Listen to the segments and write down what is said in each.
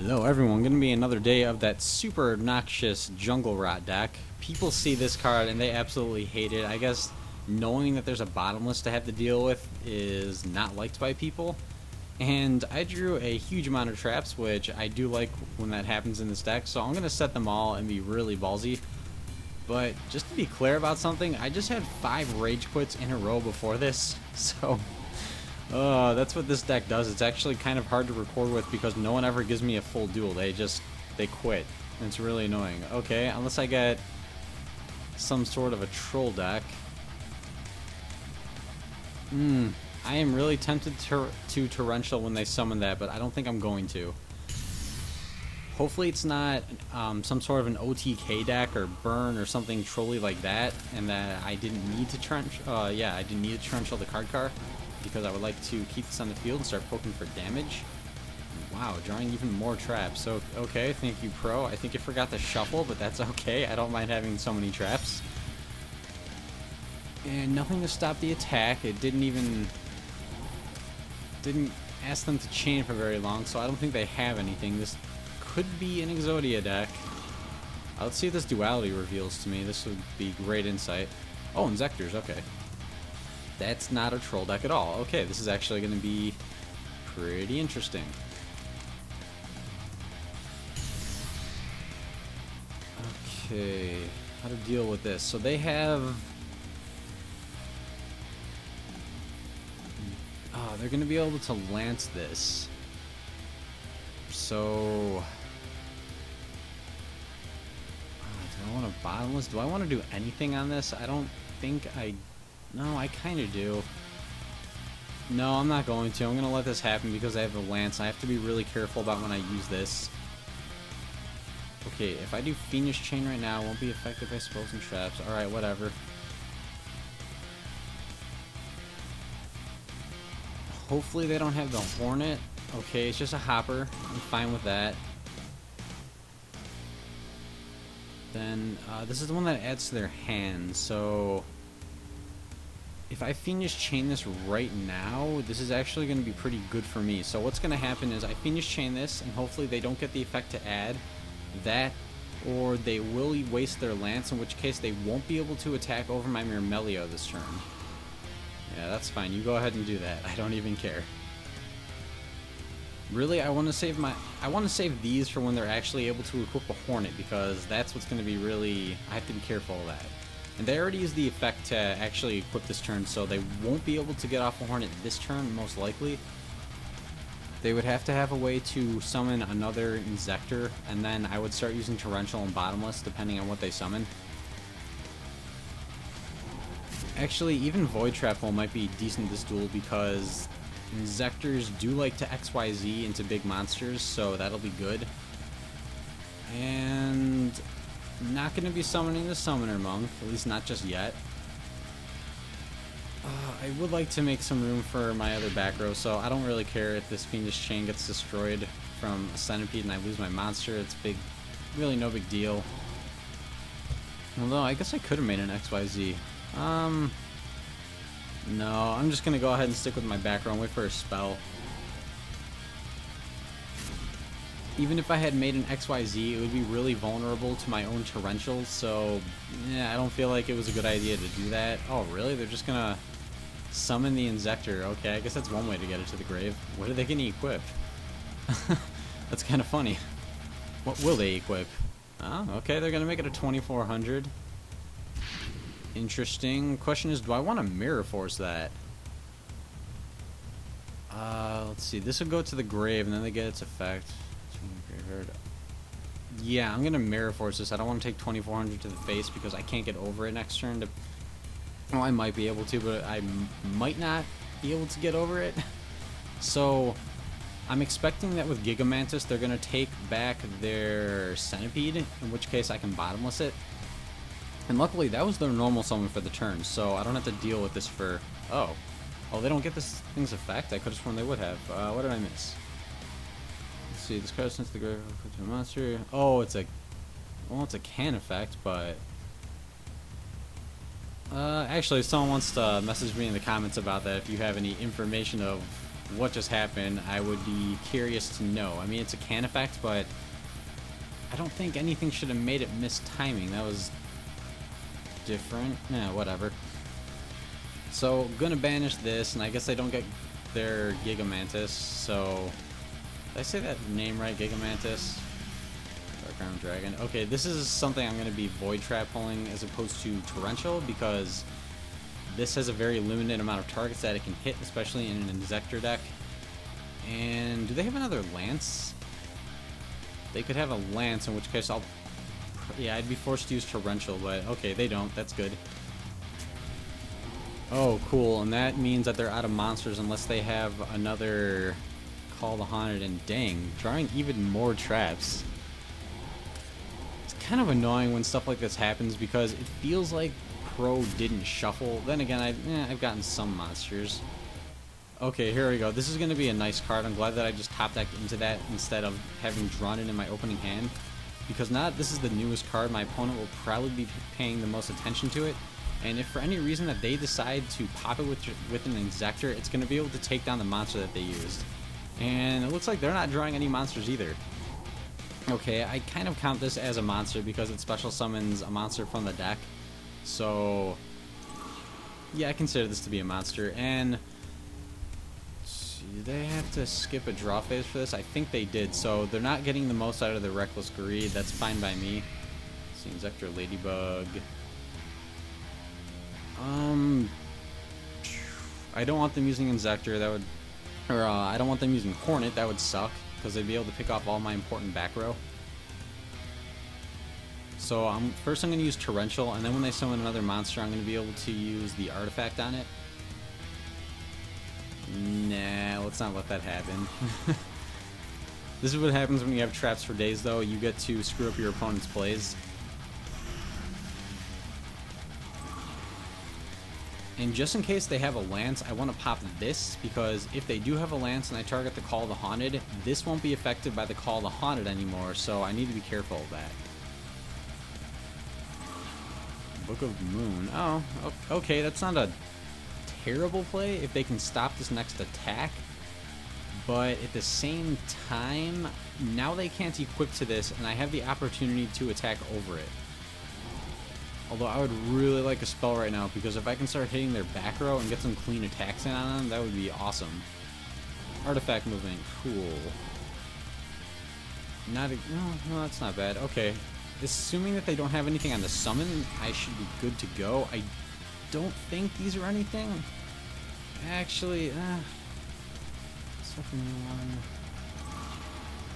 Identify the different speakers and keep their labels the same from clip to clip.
Speaker 1: Hello everyone, gonna be another day of that super obnoxious jungle rot deck. People see this card and they absolutely hate it. I guess knowing that there's a bottomless to have to deal with is not liked by people. And I drew a huge amount of traps, which I do like when that happens in this deck, so I'm gonna set them all and be really ballsy. But just to be clear about something, I just had 5 rage quits in a row before this, so that's what this deck does. It's actually kind of hard to record with because no one ever gives me a full duel. They quit. And it's really annoying. Okay, unless I get some sort of a troll deck. I am really tempted to torrential when they summon that, but I don't think I'm going to. Hopefully it's not some sort of an OTK deck or burn or something trolly like that, and that I didn't need to I didn't need to torrential the card car, because I would like to keep this on the field and start poking for damage. Wow, drawing even more traps. So, okay, thank you, Pro. I think you forgot the shuffle, but that's okay. I don't mind having so many traps. And nothing to stop the attack. It didn't ask them to chain for very long, so I don't think they have anything. This could be an Exodia deck. Let's see if this duality reveals to me. This would be great insight. Oh, Inzektors, okay. That's not a troll deck at all. Okay, this is actually going to be pretty interesting. Okay, how to deal with this. So they have... they're going to be able to lance this. So... do I want a bottomless? Do I want to do anything on this? I don't think I... No, I kind of do. No, I'm not going to. I'm going to let this happen because I have the lance. I have to be really careful about when I use this. Okay, if I do Fiendish Chain right now, it won't be effective by spells and traps. Alright, whatever. Hopefully they don't have the Hornet. Okay, it's just a hopper. I'm fine with that. Then, this is the one that adds to their hand, so... If I Fiendish Chain this right now, this is actually going to be pretty good for me. So what's going to happen is I Fiendish Chain this, and hopefully they don't get the effect to add that, or they will waste their lance, in which case they won't be able to attack over my Myrmelio this turn. Yeah, that's fine. You go ahead and do that. I don't even care. Really, I want to save these for when they're actually able to equip a Hornet, because that's what's going to be really... I have to be careful of that. And they already used the effect to actually equip this turn, so they won't be able to get off a Hornet this turn, most likely. They would have to have a way to summon another Inzektor, and then I would start using Torrential and Bottomless, depending on what they summon. Actually, even Void Trap Hole might be decent this duel, because Inzektors do like to XYZ into big monsters, so that'll be good. And... not going to be summoning the Summoner Monk, at least not just yet. I would like to make some room for my other back row, so I don't really care if this Fiendish Chain gets destroyed from a Centipede and I lose my monster. It's really no big deal. Although, I guess I could have made an XYZ. No, I'm just going to go ahead and stick with my back row and wait for a spell. Even if I had made an XYZ, it would be really vulnerable to my own torrentials, so yeah, I don't feel like it was a good idea to do that. Oh, really? They're just gonna summon the Inzektor. Okay, I guess that's one way to get it to the grave. What are they gonna equip? That's kind of funny. What will they equip? Oh, okay, they're gonna make it a 2400. Interesting. Question is, do I want to Mirror Force that? Let's see. This will go to the grave, and then they get its effect. Yeah, I'm gonna Mirror Force this. I don't want to take 2400 to the face because I can't get over it next turn. Well, I might be able to, but I might not be able to get over it. So I'm expecting that with Gigamantis they're gonna take back their Centipede, in which case I can Bottomless it. And luckily that was their normal summon for the turn, so I don't have to deal with this for... Oh, they don't get this thing's effect? I could have sworn they would have. What did I miss? See, this card sends the grave to a monster. Oh, it's a can effect, but actually, if someone wants to message me in the comments about that, if you have any information of what just happened, I would be curious to know. I mean, it's a can effect, but I don't think anything should have made it miss timing. That was different. Yeah, whatever. So, gonna banish this, and I guess I don't get their Gigamantis, so... Did I say that name right? Gigamantis? Darkground Dragon. Okay, this is something I'm gonna be Void Trap pulling as opposed to Torrential, because this has a very limited amount of targets that it can hit, especially in an Inzektor deck. And do they have another Lance? They could have a Lance, in which case I'll... Yeah, I'd be forced to use Torrential, but okay, they don't. That's good. Oh, cool. And that means that they're out of monsters unless they have another Call the Haunted, and dang, drawing even more traps. It's kind of annoying when stuff like this happens because it feels like Pro didn't shuffle. Then again, I've gotten some monsters. Okay, here we go. This is going to be a nice card. I'm glad that I just top decked into that instead of having drawn it in my opening hand. Because now that this is the newest card, my opponent will probably be paying the most attention to it. And if for any reason that they decide to pop it with an Inzektor, it's going to be able to take down the monster that they used. And it looks like they're not drawing any monsters either. Okay, I kind of count this as a monster because it special summons a monster from the deck. So, yeah, I consider this to be a monster. And do they have to skip a draw phase for this? I think they did. So they're not getting the most out of their Reckless Greed. That's fine by me. Let's see, Inzektor Ladybug. I don't want them using Inzektor. That would, or I don't want them using Hornet. That would suck because they'd be able to pick off all my important back row. So first I'm going to use Torrential, and then when they summon another monster, I'm going to be able to use the artifact on it. Nah, let's not let that happen. This is what happens when you have traps for days, though. You get to screw up your opponent's plays. And just in case they have a Lance, I want to pop this, because if they do have a Lance and I target the Call the Haunted, this won't be affected by the Call the Haunted anymore, so I need to be careful of that. Book of Moon. Oh, okay, that's not a terrible play if they can stop this next attack. But at the same time, now they can't equip to this, and I have the opportunity to attack over it. Although I would really like a spell right now, because if I can start hitting their back row and get some clean attacks in on them, that would be awesome. Artifact movement, cool. No, that's not bad. Okay, assuming that they don't have anything on the summon, I should be good to go. I don't think these are anything. Actually,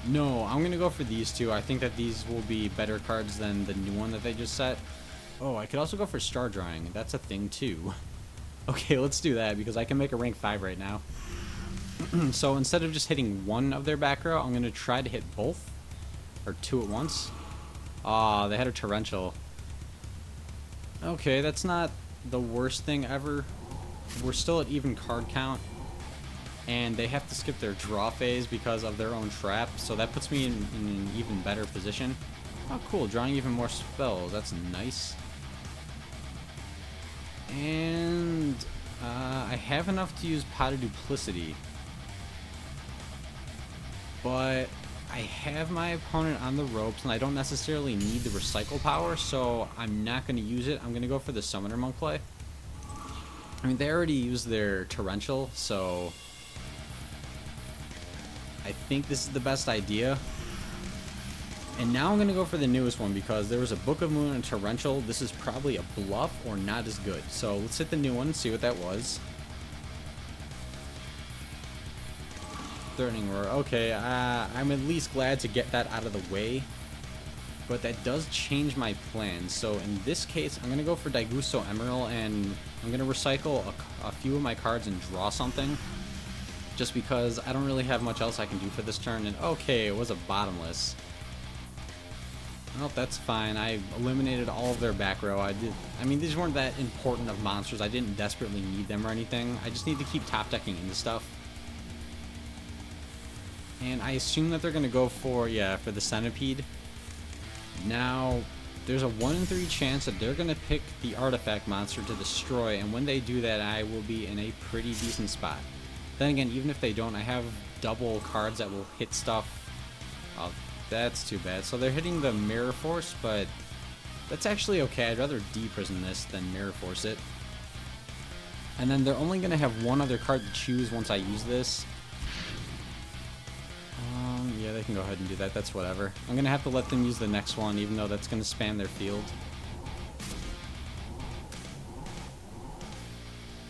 Speaker 1: no, I'm gonna go for these two. I think that these will be better cards than the new one that they just set. Oh, I could also go for Star Drawing. That's a thing too. Okay, let's do that because I can make a rank 5 right now. So instead of just hitting one of their back row, I'm gonna try to hit both, or two at once. Ah, they had a Torrential. Okay, that's not the worst thing ever. We're still at even card count, and they have to skip their draw phase because of their own trap, so that puts me in an even better position. Oh, cool, drawing even more spells. That's nice. And I have enough to use Pot of Duplicity, but I have my opponent on the ropes, and I don't necessarily need the recycle power, so I'm not going to use it. I'm going to go for the Summoner Monk play. I mean, they already used their Torrential, so I think this is the best idea. And now I'm going to go for the newest one because there was a Book of Moon and Torrential. This is probably a bluff or not as good. So let's hit the new one and see what that was. Threatening Roar. Okay, I'm at least glad to get that out of the way. But that does change my plans. So in this case, I'm going to go for Daigusto Emerald, and I'm going to recycle a few of my cards and draw something. Just because I don't really have much else I can do for this turn. And okay, it was a Bottomless. Well, that's fine. I eliminated all of their back row. I mean, these weren't that important of monsters. I didn't desperately need them or anything. I just need to keep top decking into stuff. And I assume that they're going to go for, yeah, for the Centipede. Now, there's a 1 in 3 chance that they're going to pick the artifact monster to destroy, and when they do that, I will be in a pretty decent spot. Then again, even if they don't, I have double cards that will hit stuff. Oh, that's too bad. So they're hitting the Mirror Force, but that's actually okay. I'd rather deprison this than Mirror Force it. And then they're only going to have one other card to choose once I use this. Yeah, they can go ahead and do that. That's whatever. I'm going to have to let them use the next one, even though that's going to spam their field.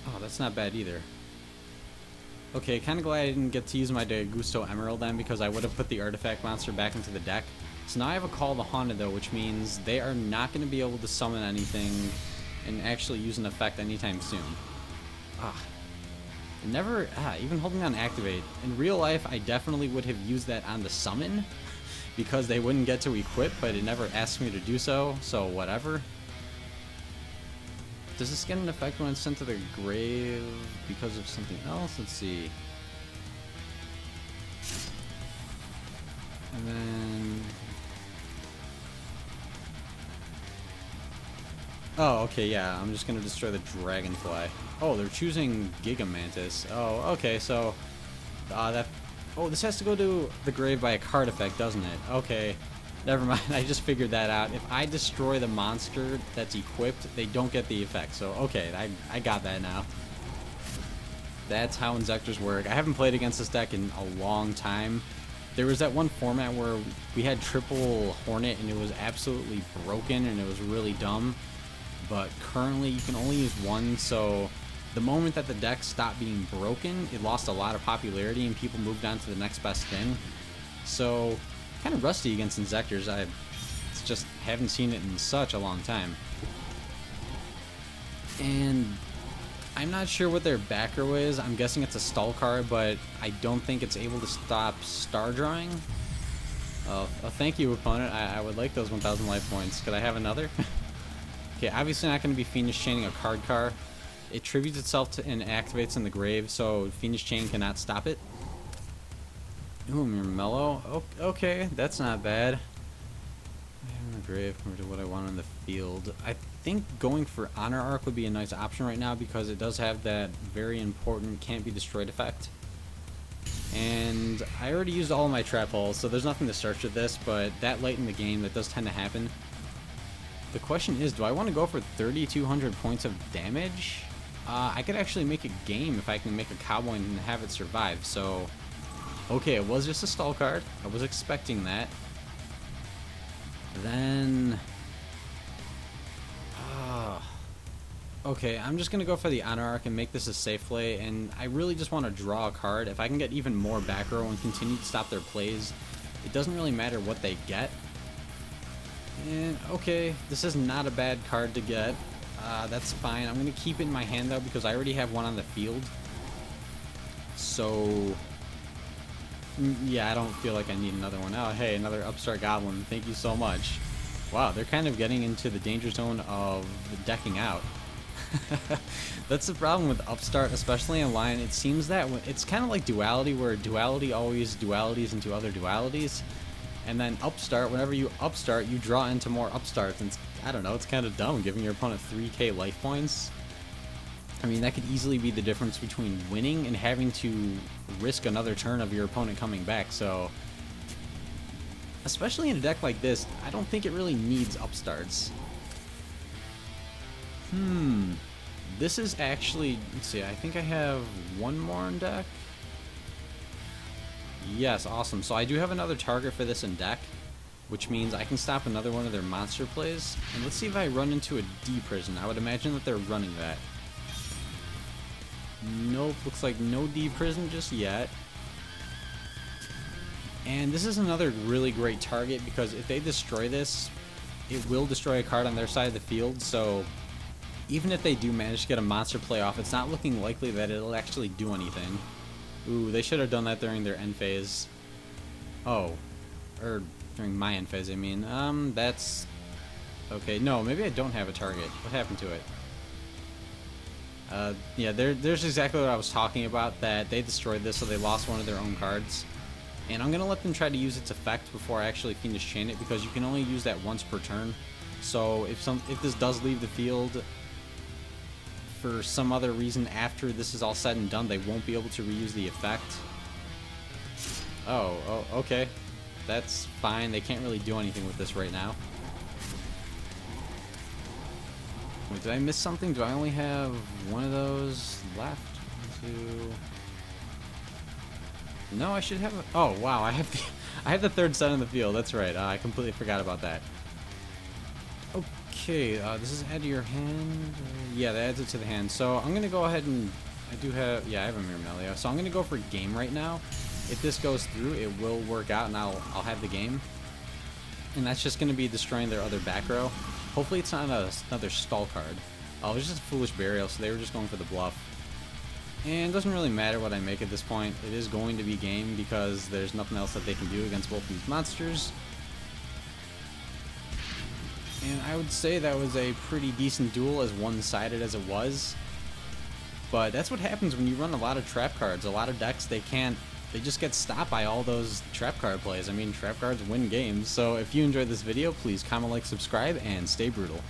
Speaker 1: Oh, that's not bad either. Okay, kind of glad I didn't get to use my De Gusto Emerald then, because I would have put the artifact monster back into the deck. So now I have a Call the Haunted though, which means they are not going to be able to summon anything and actually use an effect anytime soon. Even holding on Activate. In real life, I definitely would have used that on the summon, because they wouldn't get to equip, but it never asked me to do so, so whatever. Does this get an effect when it's sent to the grave because of something else? Let's see. And then... oh, okay, yeah, I'm just gonna destroy the Dragonfly. Oh, they're choosing Gigamantis. Oh, okay, so... oh, this has to go to the grave by a card effect, doesn't it? Okay. Never mind, I just figured that out. If I destroy the monster that's equipped, they don't get the effect. So, okay, I got that now. That's how Inzektors work. I haven't played against this deck in a long time. There was that one format where we had triple Hornet and it was absolutely broken and it was really dumb. But currently you can only use one, so the moment that the deck stopped being broken, it lost a lot of popularity and people moved on to the next best thing. So... kind of rusty against Inzektors. I just haven't seen it in such a long time. And I'm not sure what their back row is. I'm guessing it's a stall card, but I don't think it's able to stop star drawing. Oh, thank you, opponent. I would like those 1,000 life points. Could I have another? Okay, obviously not going to be Fiendish Chaining a card car. It tributes itself to and activates in the grave, so Fiendish Chain cannot stop it. Ooh, you're mellow. Oh, okay, that's not bad. In the grave compared to what I want on the field. I think going for Honor Arc would be a nice option right now because it does have that very important can't be destroyed effect. And I already used all of my trap holes, so there's nothing to search with this, but that late in the game, that does tend to happen. The question is, do I want to go for 3,200 points of damage? I could actually make a game if I can make a cowboy and have it survive, so... okay, it was just a stall card. I was expecting that. Then... okay, I'm just going to go for the Honor Arc and make this a safe play, and I really just want to draw a card. If I can get even more back row and continue to stop their plays, it doesn't really matter what they get. And, okay, this is not a bad card to get. That's fine. I'm going to keep it in my hand, though, because I already have one on the field. So... yeah, I don't feel like I need another one. Oh, hey, another Upstart Goblin. Thank you so much. Wow, they're kind of getting into the danger zone of decking out. That's the problem with Upstart, especially online. It seems that it's kind of like Duality, where Duality always dualities into other dualities. And then Upstart, whenever you Upstart, you draw into more Upstarts. And I don't know, it's kind of dumb giving your opponent 3k life points. I mean, that could easily be the difference between winning and having to risk another turn of your opponent coming back, so... especially in a deck like this, I don't think it really needs Upstarts. This is actually... let's see, I think I have one more in deck? Yes, awesome. So I do have another target for this in deck, which means I can stop another one of their monster plays. And let's see if I run into a D-Prison. I would imagine that they're running that. Nope, looks like no D-Prison just yet. And this is another really great target because if they destroy this, it will destroy a card on their side of the field, so even if they do manage to get a monster play off, it's not looking likely that it'll actually do anything. Ooh, they should have done that during their end phase. Oh. Or during my end phase, I mean. That's... okay, no, maybe I don't have a target. What happened to it? Yeah, there's exactly what I was talking about, that they destroyed this, so they lost one of their own cards. And I'm going to let them try to use its effect before I actually Fiendish Chain it, because you can only use that once per turn. So if this does leave the field, for some other reason after this is all said and done, they won't be able to reuse the effect. Oh, okay. That's fine. They can't really do anything with this right now. Wait, did I miss something? Do I only have one of those left? 2. No, I should have. Oh wow, I have the I have the third set in the field. That's right. I completely forgot about that. Okay, this is add to your hand. Yeah, that adds it to the hand. So I'm gonna go ahead and I do have. Yeah, I have a Myrmelia. So I'm gonna go for game right now. If this goes through, it will work out, and I'll have the game. And that's just gonna be destroying their other back row. Hopefully it's not another stall card. Oh, it was just a foolish burial, so they were just going for the bluff. And it doesn't really matter what I make at this point. It is going to be game because there's nothing else that they can do against both these monsters. And I would say that was a pretty decent duel, as one-sided as it was. But that's what happens when you run a lot of trap cards. A lot of decks, they just get stopped by all those trap card plays. I mean, trap cards win games. So if you enjoyed this video, please comment, like, subscribe, and stay brutal.